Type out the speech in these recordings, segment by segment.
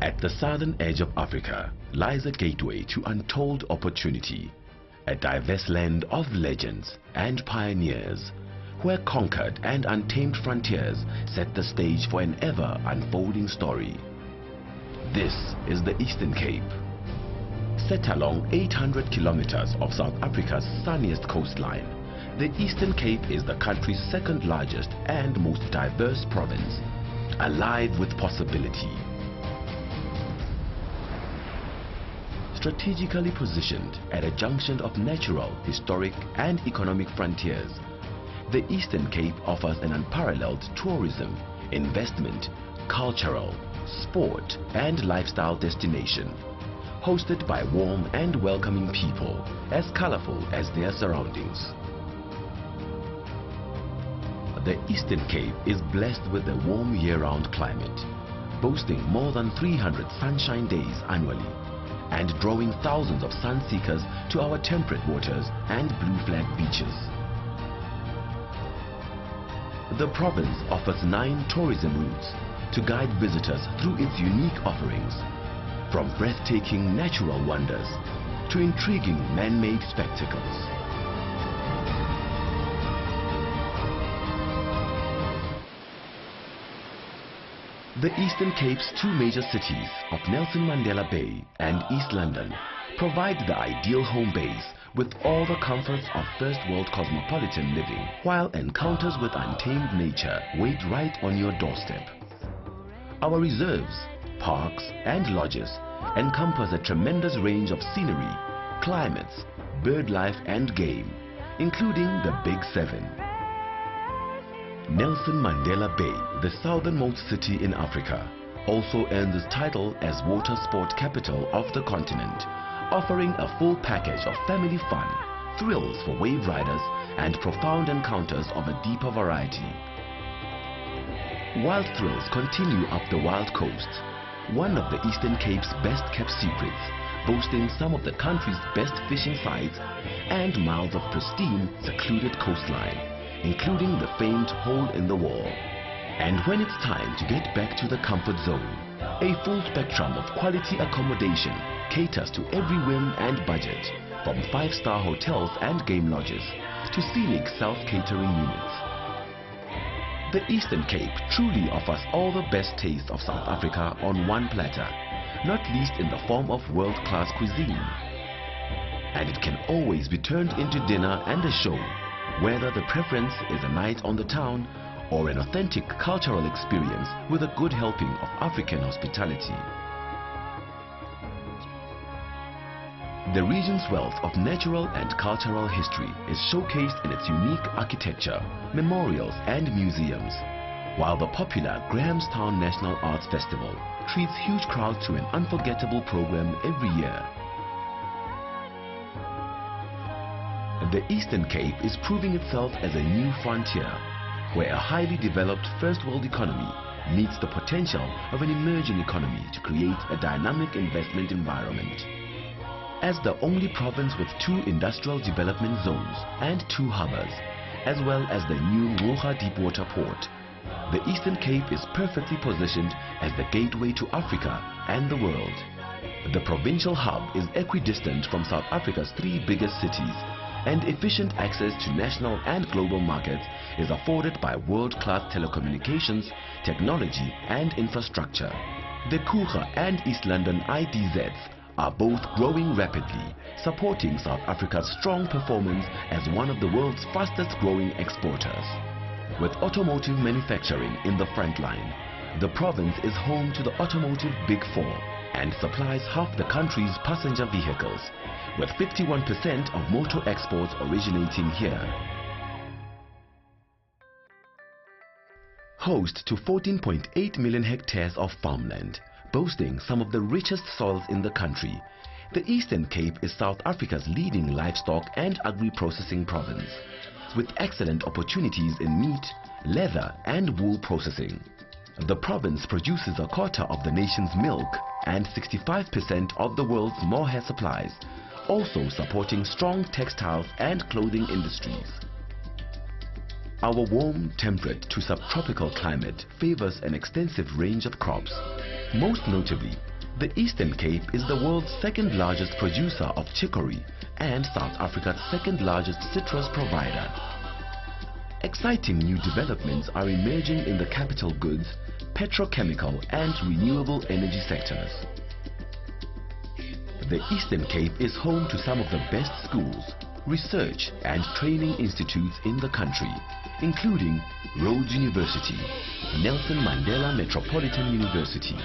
At the southern edge of Africa lies a gateway to untold opportunity, a diverse land of legends and pioneers, where conquered and untamed frontiers set the stage for an ever-unfolding story. This is the Eastern Cape. Set along 800 kilometers of South Africa's sunniest coastline, the Eastern Cape is the country's second largest and most diverse province, alive with possibility. Strategically positioned at a junction of natural, historic and economic frontiers, the Eastern Cape offers an unparalleled tourism, investment, cultural, sport and lifestyle destination, hosted by warm and welcoming people as colorful as their surroundings. The Eastern Cape is blessed with a warm year-round climate, boasting more than 300 sunshine days annually and drawing thousands of sun seekers to our temperate waters and blue flag beaches. The province offers 9 tourism routes to guide visitors through its unique offerings, from breathtaking natural wonders to intriguing man-made spectacles. The Eastern Cape's 2 major cities of Nelson Mandela Bay and East London provide the ideal home base with all the comforts of first-world cosmopolitan living, while encounters with untamed nature wait right on your doorstep. Our reserves, parks and lodges encompass a tremendous range of scenery, climates, bird life and game, including the Big 7. Nelson Mandela Bay, the southernmost city in Africa, also earns its title as water sport capital of the continent, offering a full package of family fun, thrills for wave riders and profound encounters of a deeper variety. Wild thrills continue up the wild coast, one of the Eastern Cape's best-kept secrets, boasting some of the country's best fishing sites and miles of pristine, secluded coastline, including the famed hole in the wall. And when it's time to get back to the comfort zone, a full spectrum of quality accommodation caters to every whim and budget, from 5-star hotels and game lodges to scenic self-catering units. The Eastern Cape truly offers all the best taste of South Africa on one platter, not least in the form of world-class cuisine. And it can always be turned into dinner and a show, whether the preference is a night on the town or an authentic cultural experience with a good helping of African hospitality. The region's wealth of natural and cultural history is showcased in its unique architecture, memorials and museums, while the popular Grahamstown National Arts Festival treats huge crowds to an unforgettable program every year. The Eastern Cape is proving itself as a new frontier, where a highly developed first-world economy meets the potential of an emerging economy to create a dynamic investment environment. As the only province with 2 industrial development zones and 2 harbors, as well as the new Moga deepwater port, the Eastern Cape is perfectly positioned as the gateway to Africa and the world. The provincial hub is equidistant from South Africa's 3 biggest cities, and efficient access to national and global markets is afforded by world-class telecommunications, technology and infrastructure. The Kruger and East London IDZs are both growing rapidly, supporting South Africa's strong performance as one of the world's fastest growing exporters. With automotive manufacturing in the front line, the province is home to the automotive Big 4 and supplies half the country's passenger vehicles, with 51% of motor exports originating here. Host to 14.8 million hectares of farmland, boasting some of the richest soils in the country, the Eastern Cape is South Africa's leading livestock and agri-processing province, with excellent opportunities in meat, leather and wool processing. The province produces a quarter of the nation's milk and 65% of the world's mohair supplies, also supporting strong textiles and clothing industries. Our warm, temperate to subtropical climate favors an extensive range of crops, most notably The Eastern Cape is the world's second largest producer of chicory and South Africa's second largest citrus provider. Exciting new developments are emerging in the capital goods, petrochemical and renewable energy sectors. The Eastern Cape is home to some of the best schools, research and training institutes in the country, including Rhodes University, Nelson Mandela Metropolitan University,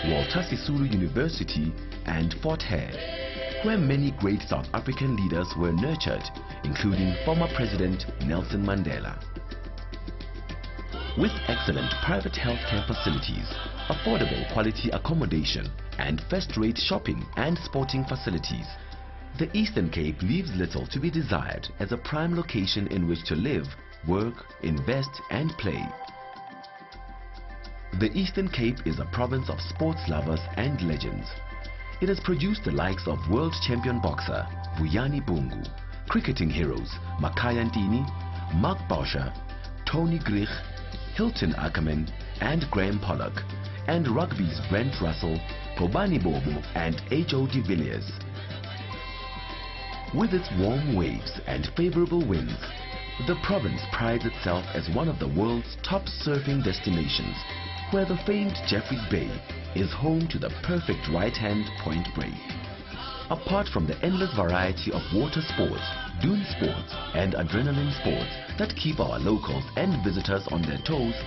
Walter Sisulu University and Fort Hare, where many great South African leaders were nurtured, including former President Nelson Mandela. With excellent private healthcare facilities, affordable quality accommodation and first-rate shopping and sporting facilities, the Eastern Cape leaves little to be desired as a prime location in which to live, work, invest and play. The Eastern Cape is a province of sports lovers and legends. It has produced the likes of world champion boxer Vuyani Bungu, cricketing heroes Makhaya Ntini, Mark Boucher, Tony Grich, Hilton Ackerman and Graham Pollock, and rugby's Brent Russell, Kobani Bobo and H.O. de Villiers. With its warm waves and favorable winds, the province prides itself as one of the world's top surfing destinations, where the famed Jeffreys Bay is home to the perfect right-hand point break. Apart from the endless variety of water sports, dune sports and adrenaline sports that keep our locals and visitors on their toes,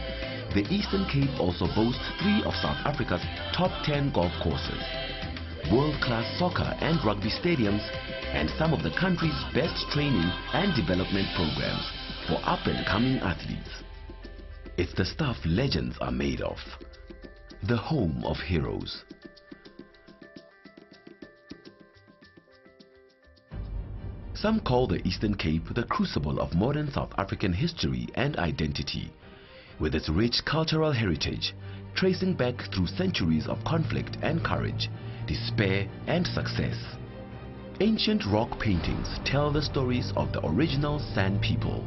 the Eastern Cape also boasts 3 of South Africa's top 10 golf courses, world-class soccer and rugby stadiums, and some of the country's best training and development programs for up-and-coming athletes. It's the stuff legends are made of. The home of heroes. Some call the Eastern Cape the crucible of modern South African history and identity, with its rich cultural heritage tracing back through centuries of conflict and courage, despair and success. Ancient rock paintings tell the stories of the original San people,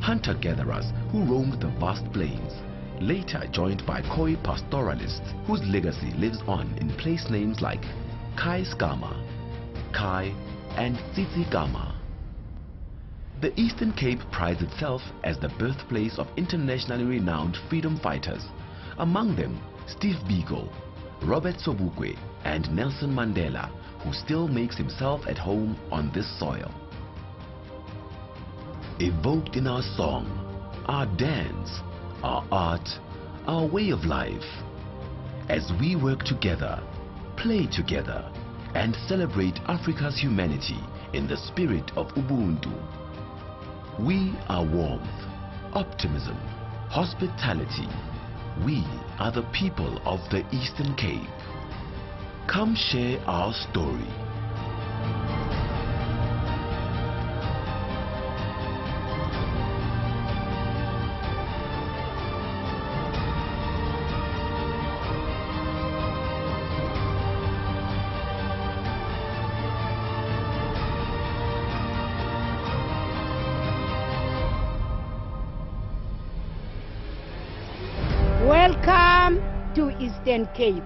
hunter-gatherers who roamed the vast plains, later joined by Khoi pastoralists whose legacy lives on in place names like Kai Skama, Kai and Tsitsi Gama. The Eastern Cape prides itself as the birthplace of internationally renowned freedom fighters, among them Steve Biko, Robert Sobukwe and Nelson Mandela, who still makes himself at home on this soil. Evoked in our song, our dance, our art, our way of life, as we work together, play together, and celebrate Africa's humanity in the spirit of Ubuntu. We are warmth, optimism, hospitality. We are the people of the Eastern Cape. Come share our story. Welcome to Eastern Cape.